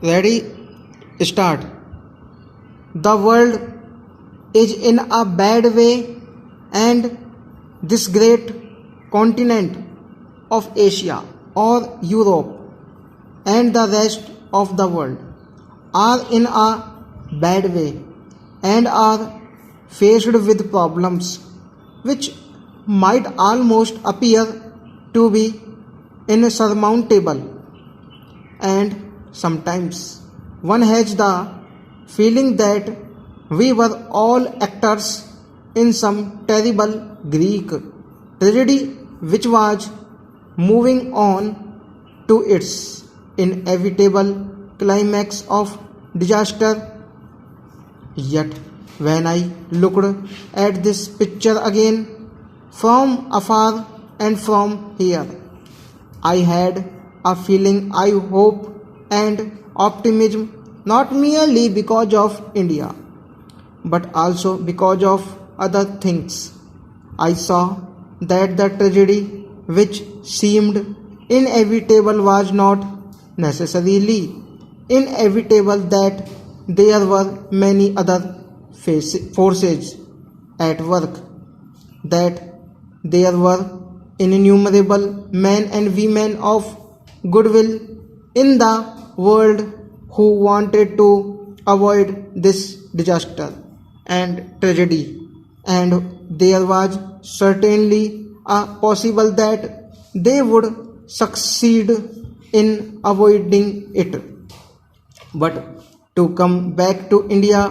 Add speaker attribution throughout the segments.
Speaker 1: Ready? Start. The world is in a bad way, and this great continent of Asia or Europe and the rest of the world are in a bad way and are faced with problems which might almost appear to be insurmountable, and sometimes one has the feeling that we were all actors in some terrible Greek tragedy which was moving on to its inevitable climax of disaster. Yet when I looked at this picture again from afar and from here, I had a feeling of hope and optimism, not merely because of India, but also because of other things. I saw that the tragedy which seemed inevitable was not necessarily inevitable, that there were many other forces at work, that there were innumerable men and women of goodwill in the world who wanted to avoid this disaster and tragedy, and there was certainly a possible that they would succeed in avoiding it. But to come back to India,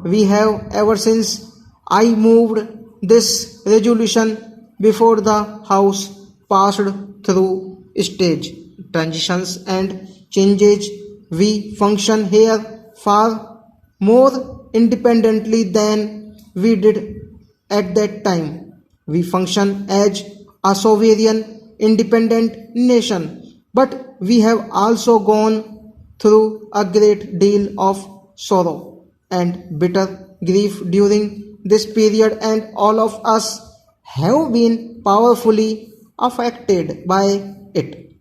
Speaker 1: we have, ever since I moved this resolution before the House, passed through stage transitions and changes. We function here far more independently than we did at that time. We function as a sovereign, independent nation, but we have also gone through a great deal of sorrow and bitter grief during this period, and all of us have been powerfully affected by it.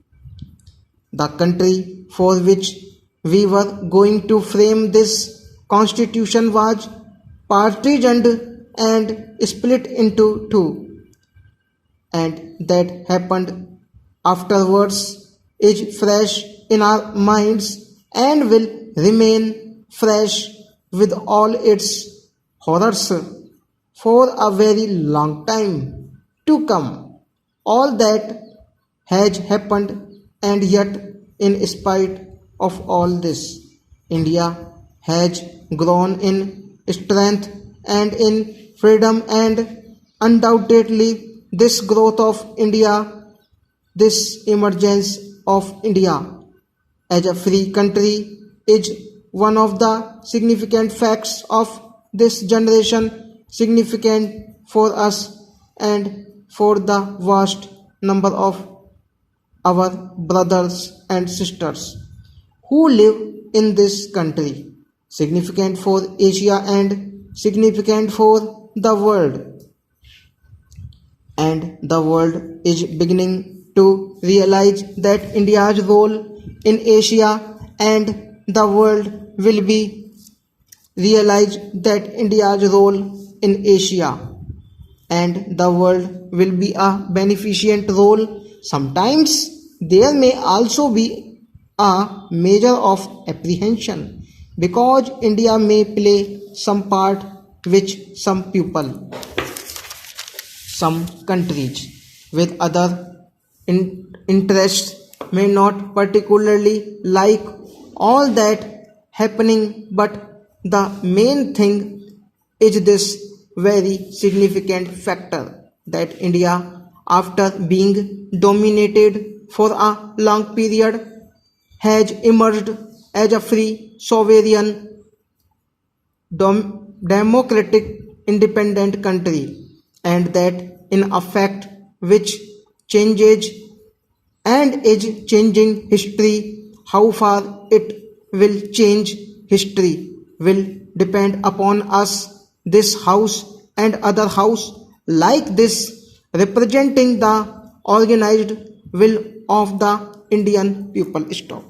Speaker 1: The country for which we were going to frame this constitution was partitioned and split into two, and that happened afterwards is fresh in our minds and will remain fresh with all its horrors for a very long time to come. All that has happened, and yet in spite of all this, India has grown in strength and in freedom, and undoubtedly this growth of India, this emergence of India as a free country, is one of the significant facts of this generation, significant for us and for the vast number of our brothers and sisters who live in this country, significant for Asia and significant for the world. And the world is beginning to realize that India's role in Asia and the world will be realized that India's role in Asia and the world will be a beneficent role. Sometimes there may also be a measure of apprehension, because India may play some part which some people, some countries with other interests may not particularly like all that happening, but the main thing is this very significant factor that India, after being dominated for a long period, has emerged as a free, sovereign, democratic, independent country, and that in effect which changes and is changing history. How far it will change history will depend upon us, this house and other house like this, representing the organized will of the Indian people. Stop.